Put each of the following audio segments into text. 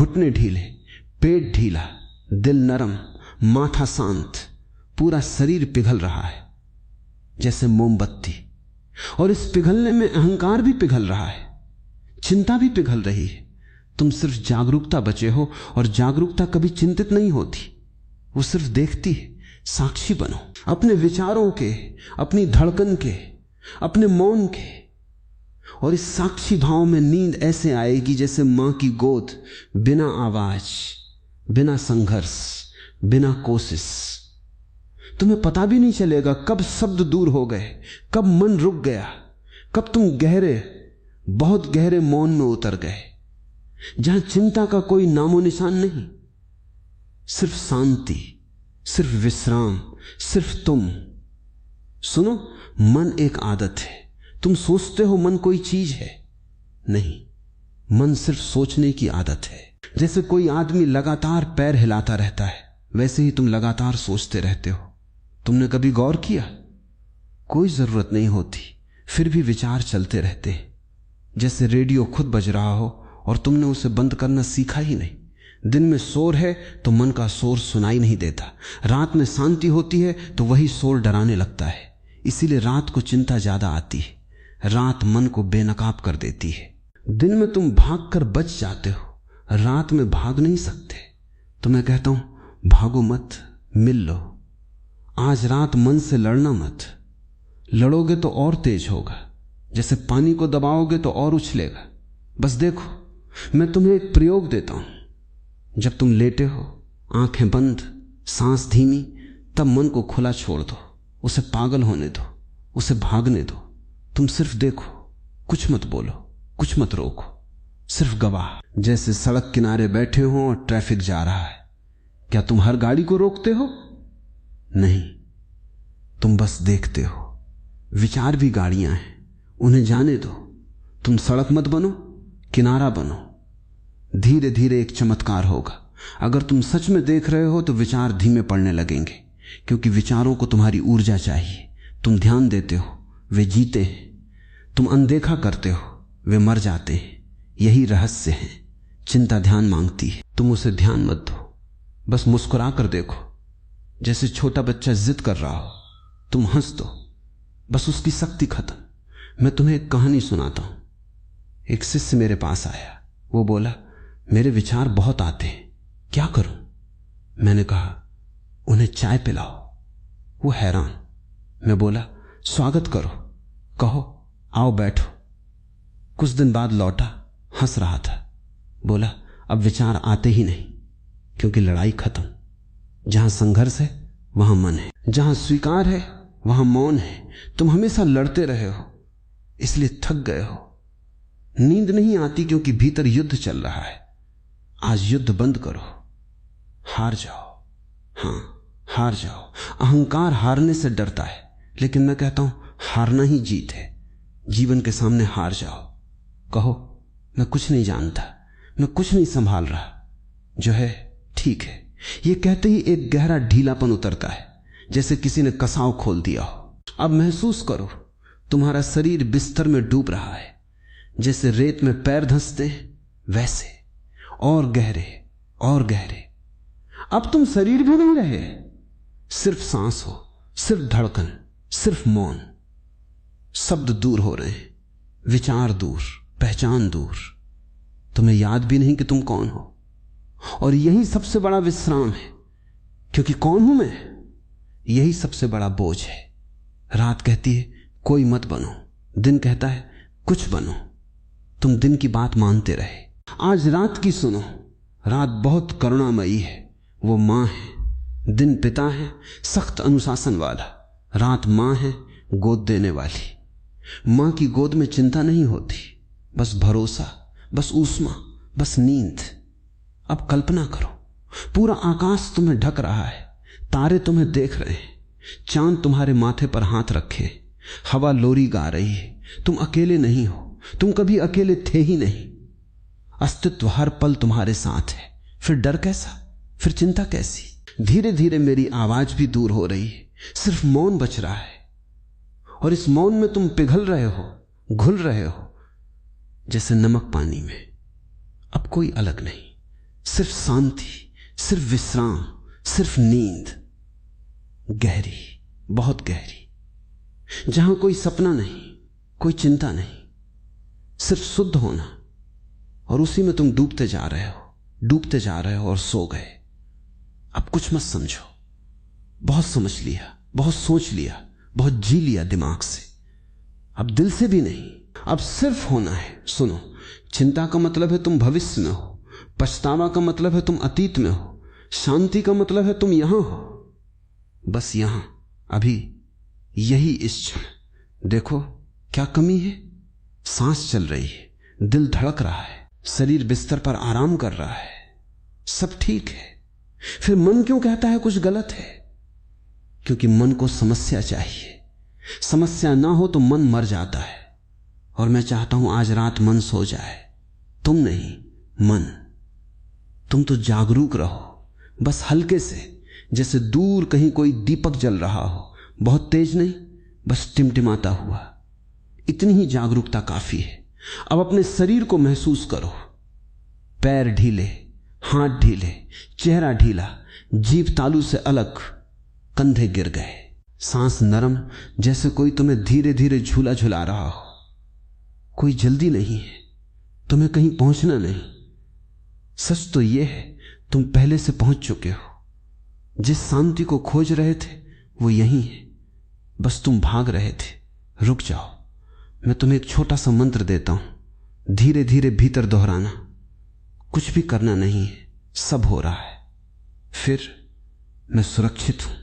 घुटने ढीले, पेट ढीला, दिल नरम, माथा शांत, पूरा शरीर पिघल रहा है जैसे मोमबत्ती। और इस पिघलने में अहंकार भी पिघल रहा है, चिंता भी पिघल रही है। तुम सिर्फ जागरूकता बचे हो, और जागरूकता कभी चिंतित नहीं होती, वो सिर्फ देखती है। साक्षी बनो अपने विचारों के, अपनी धड़कन के, अपने मौन के। और इस साक्षी भाव में नींद ऐसे आएगी जैसे मां की गोद, बिना आवाज, बिना संघर्ष, बिना कोशिश। तुम्हें पता भी नहीं चलेगा कब शब्द दूर हो गए, कब मन रुक गया, कब तुम गहरे, बहुत गहरे मौन में उतर गए, जहां चिंता का कोई नामो निशान नहीं, सिर्फ शांति, सिर्फ विश्राम, सिर्फ तुम। सुनो, मन एक आदत है। तुम सोचते हो मन कोई चीज है, नहीं, मन सिर्फ सोचने की आदत है। जैसे कोई आदमी लगातार पैर हिलाता रहता है, वैसे ही तुम लगातार सोचते रहते हो। तुमने कभी गौर किया? कोई जरूरत नहीं होती, फिर भी विचार चलते रहते हैं। जैसे रेडियो खुद बज रहा हो और तुमने उसे बंद करना सीखा ही नहीं। दिन में शोर है तो मन का शोर सुनाई नहीं देता, रात में शांति होती है तो वही शोर डराने लगता है। इसीलिए रात को चिंता ज्यादा आती है, रात मन को बेनकाब कर देती है। दिन में तुम भागकर बच जाते हो, रात में भाग नहीं सकते। तो मैं कहता हूं भागो मत, मिल लो। आज रात मन से लड़ना मत, लड़ोगे तो और तेज होगा, जैसे पानी को दबाओगे तो और उछलेगा। बस देखो, मैं तुम्हें एक प्रयोग देता हूं। जब तुम लेटे हो, आंखें बंद, सांस धीमी, तब मन को खुला छोड़ दो, उसे पागल होने दो, उसे भागने दो। तुम सिर्फ देखो, कुछ मत बोलो, कुछ मत रोको, सिर्फ गवाह। जैसे सड़क किनारे बैठे हो और ट्रैफिक जा रहा है, क्या तुम हर गाड़ी को रोकते हो? नहीं, तुम बस देखते हो। विचार भी गाड़ियां हैं, उन्हें जाने दो। तुम सड़क मत बनो, किनारा बनो। धीरे धीरे एक चमत्कार होगा। अगर तुम सच में देख रहे हो तो विचार धीमे पड़ने लगेंगे, क्योंकि विचारों को तुम्हारी ऊर्जा चाहिए। तुम ध्यान देते हो, वे जीते हैं। तुम अनदेखा करते हो, वे मर जाते हैं। यही रहस्य है। चिंता ध्यान मांगती है, तुम उसे ध्यान मत दो, बस मुस्कुरा कर देखो। जैसे छोटा बच्चा जिद कर रहा हो, तुम हंस दो, बस उसकी शक्ति खत्म। मैं तुम्हें एक कहानी सुनाता हूं। एक शिष्य मेरे पास आया, वो बोला, मेरे विचार बहुत आते हैं, क्या करूं? मैंने कहा, उन्हें चाय पिलाओ। वो हैरान। मैं बोला, स्वागत करो, कहो आओ बैठो। कुछ दिन बाद लौटा, हंस रहा था। बोला, अब विचार आते ही नहीं, क्योंकि लड़ाई खत्म। जहां संघर्ष है वहां मन है, जहां स्वीकार है वहां मौन है। तुम हमेशा लड़ते रहे हो, इसलिए थक गए हो। नींद नहीं आती क्योंकि भीतर युद्ध चल रहा है। आज युद्ध बंद करो, हार जाओ। हां, हार जाओ। अहंकार हारने से डरता है, लेकिन मैं कहता हूं हारना ही जीत है। जीवन के सामने हार जाओ, कहो मैं कुछ नहीं जानता, मैं कुछ नहीं संभाल रहा, जो है ठीक है। ये कहते ही एक गहरा ढीलापन उतरता है, जैसे किसी ने कसाव खोल दिया हो। अब महसूस करो, तुम्हारा शरीर बिस्तर में डूब रहा है। जैसे रेत में पैर धंसते हैं, वैसे और गहरे और गहरे। अब तुम शरीर भी नहीं रहे, सिर्फ सांस हो, सिर्फ धड़कन, सिर्फ मौन। शब्द दूर हो रहे हैं, विचार दूर, पहचान दूर। तुम्हें याद भी नहीं कि तुम कौन हो। और यही सबसे बड़ा विश्राम है, क्योंकि कौन हूं मैं, यही सबसे बड़ा बोझ है। रात कहती है कोई मत बनो, दिन कहता है कुछ बनो। तुम दिन की बात मानते रहे। आज रात की सुनो। रात बहुत करुणामयी है, वो मां है, दिन पिता है, सख्त अनुशासन वाला। रात मां है, गोद देने वाली। मां की गोद में चिंता नहीं होती, बस भरोसा, बस ऊष्मा, बस नींद। अब कल्पना करो, पूरा आकाश तुम्हें ढक रहा है, तारे तुम्हें देख रहे हैं, चांद तुम्हारे माथे पर हाथ रखे, हवा लोरी गा रही है। तुम अकेले नहीं हो, तुम कभी अकेले थे ही नहीं। अस्तित्व हर पल तुम्हारे साथ है। फिर डर कैसा, फिर चिंता कैसी। धीरे धीरे मेरी आवाज भी दूर हो रही है, सिर्फ मौन बच रहा है। और इस मौन में तुम पिघल रहे हो, घुल रहे हो, जैसे नमक पानी में। अब कोई अलग नहीं, सिर्फ शांति, सिर्फ विश्राम, सिर्फ नींद, गहरी, बहुत गहरी, जहां कोई सपना नहीं, कोई चिंता नहीं, सिर्फ शुद्ध होना। और उसी में तुम डूबते जा रहे हो, डूबते जा रहे हो और सो गए। अब कुछ मत समझो, बहुत समझ लिया, बहुत सोच लिया, बहुत जी लिया दिमाग से, अब दिल से भी नहीं, अब सिर्फ होना है। सुनो, चिंता का मतलब है तुम भविष्य में हो, पछतावा का मतलब है तुम अतीत में हो, शांति का मतलब है तुम यहां हो, बस यहां, अभी, यही इस क्षण। देखो क्या कमी है? सांस चल रही है, दिल धड़क रहा है, शरीर बिस्तर पर आराम कर रहा है, सब ठीक है। फिर मन क्यों कहता है कुछ गलत है? क्योंकि मन को समस्या चाहिए। समस्या ना हो तो मन मर जाता है। और मैं चाहता हूं आज रात मन सो जाए, तुम नहीं, मन। तुम तो जागरूक रहो, बस हल्के से, जैसे दूर कहीं कोई दीपक जल रहा हो, बहुत तेज नहीं, बस टिमटिमाता हुआ। इतनी ही जागरूकता काफी है। अब अपने शरीर को महसूस करो, पैर ढीले, हाथ ढीले, चेहरा ढीला, जीभ तालू से अलग, कंधे गिर गए, सांस नरम, जैसे कोई तुम्हें धीरे धीरे झूला झुला रहा हो। कोई जल्दी नहीं है, तुम्हें कहीं पहुंचना नहीं। सच तो यह है तुम पहले से पहुंच चुके हो। जिस शांति को खोज रहे थे वो यहीं है, बस तुम भाग रहे थे। रुक जाओ, मैं तुम्हें एक छोटा सा मंत्र देता हूं, धीरे धीरे भीतर दोहराना। कुछ भी करना नहीं है, सब हो रहा है। फिर मैं सुरक्षित हूं,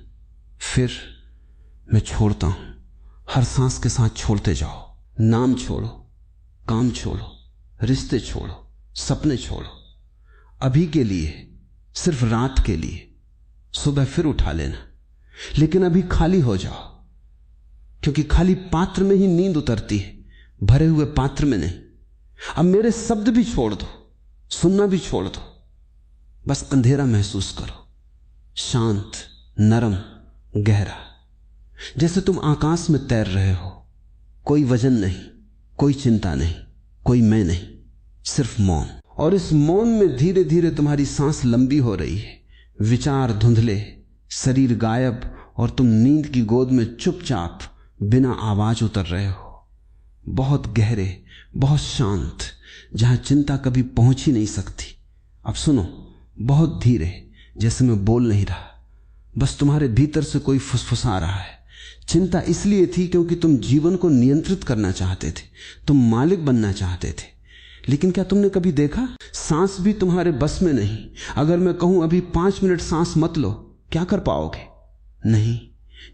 फिर मैं छोड़ता हूं। हर सांस के साथ छोड़ते जाओ। नाम छोड़ो, काम छोड़ो, रिश्ते छोड़ो, सपने छोड़ो। अभी के लिए, सिर्फ रात के लिए, सुबह फिर उठा लेना। लेकिन अभी खाली हो जाओ, क्योंकि खाली पात्र में ही नींद उतरती है, भरे हुए पात्र में नहीं। अब मेरे शब्द भी छोड़ दो, सुनना भी छोड़ दो, बस अंधेरा महसूस करो, शांत, नरम, गहरा, जैसे तुम आकाश में तैर रहे हो। कोई वजन नहीं, कोई चिंता नहीं, कोई मैं नहीं, सिर्फ मौन। और इस मौन में धीरे धीरे तुम्हारी सांस लंबी हो रही है, विचार धुंधले, शरीर गायब, और तुम नींद की गोद में चुपचाप बिना आवाज उतर रहे हो। बहुत गहरे, बहुत शांत, जहां चिंता कभी पहुंच ही नहीं सकती। अब सुनो, बहुत धीरे, जैसे मैं बोल नहीं रहा, बस तुम्हारे भीतर से कोई फुसफुसा रहा है। चिंता इसलिए थी क्योंकि तुम जीवन को नियंत्रित करना चाहते थे, तुम मालिक बनना चाहते थे। लेकिन क्या तुमने कभी देखा, सांस भी तुम्हारे बस में नहीं। अगर मैं कहूं अभी 5 मिनट सांस मत लो, क्या कर पाओगे? नहीं,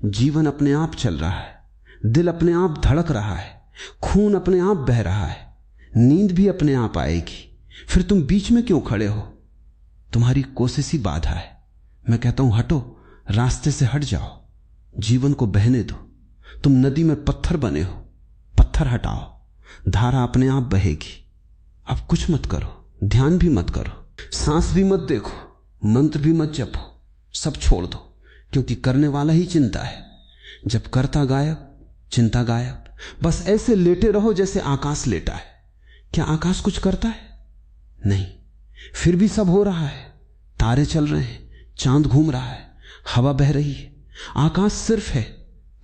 जीवन अपने आप चल रहा है, दिल अपने आप धड़क रहा है, खून अपने आप बह रहा है, नींद भी अपने आप आएगी। फिर तुम बीच में क्यों खड़े हो? तुम्हारी कोशिश ही बाधा है। मैं कहता हूं हटो, रास्ते से हट जाओ, जीवन को बहने दो। तुम नदी में पत्थर बने हो, पत्थर हटाओ, धारा अपने आप बहेगी। अब कुछ मत करो, ध्यान भी मत करो, सांस भी मत देखो, मंत्र भी मत जपो, सब छोड़ दो, क्योंकि करने वाला ही चिंता है। जब करता गायब, चिंता गायब। बस ऐसे लेटे रहो जैसे आकाश लेटा है। क्या आकाश कुछ करता है? नहीं। फिर भी सब हो रहा है, तारे चल रहे हैं, चांद घूम रहा है, हवा बह रही है। आकाश सिर्फ है,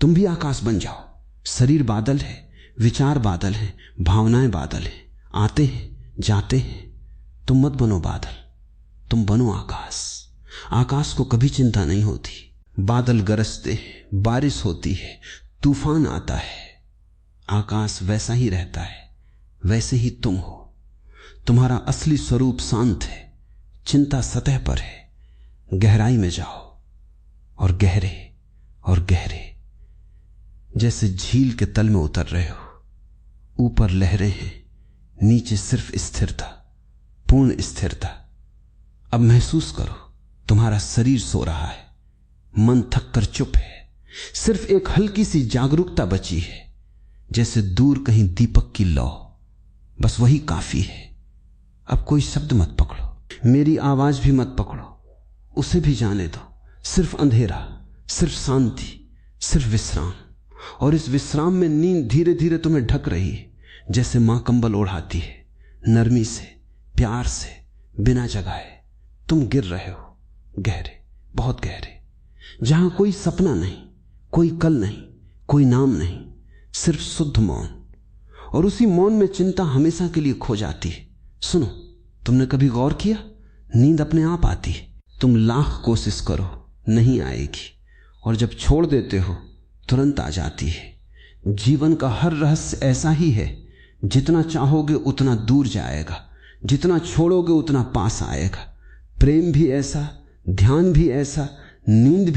तुम भी आकाश बन जाओ। शरीर बादल है, विचार बादल है, भावनाएं बादल है, आते हैं जाते हैं। तुम मत बनो बादल, तुम बनो आकाश। आकाश को कभी चिंता नहीं होती। बादल गरजते हैं, बारिश होती है, तूफान आता है, आकाश वैसा ही रहता है, वैसे ही तुम हो। तुम्हारा असली स्वरूप शांत है, चिंता सतह पर है। गहराई में जाओ, और गहरे और गहरे, जैसे झील के तल में उतर रहे हो। ऊपर लहरें हैं, नीचे सिर्फ स्थिरता, पूर्ण स्थिरता। अब महसूस करो, तुम्हारा शरीर सो रहा है, मन थक कर चुप है, सिर्फ एक हल्की सी जागरूकता बची है, जैसे दूर कहीं दीपक की लौ। बस वही काफी है। अब कोई शब्द मत पकड़ो, मेरी आवाज भी मत पकड़ो, उसे भी जाने दो। सिर्फ अंधेरा, सिर्फ शांति, सिर्फ विश्राम। और इस विश्राम में नींद धीरे धीरे तुम्हें ढक रही है, जैसे मां कंबल ओढ़ाती है, नरमी से, प्यार से, बिना जगाए। तुम गिर रहे हो गहरे, बहुत गहरे, जहां कोई सपना नहीं, कोई कल नहीं, कोई नाम नहीं, सिर्फ शुद्ध मौन। और उसी मौन में चिंता हमेशा के लिए खो जाती है। सुनो, तुमने कभी गौर किया, नींद अपने आप आती है। तुम लाख कोशिश करो, नहीं आएगी, और जब छोड़ देते हो तुरंत आ जाती है। जीवन का हर रहस्य ऐसा ही है, जितना चाहोगे उतना दूर जाएगा, जितना छोड़ोगे उतना पास आएगा। प्रेम भी ऐसा, ध्यान भी ऐसा, नींद भी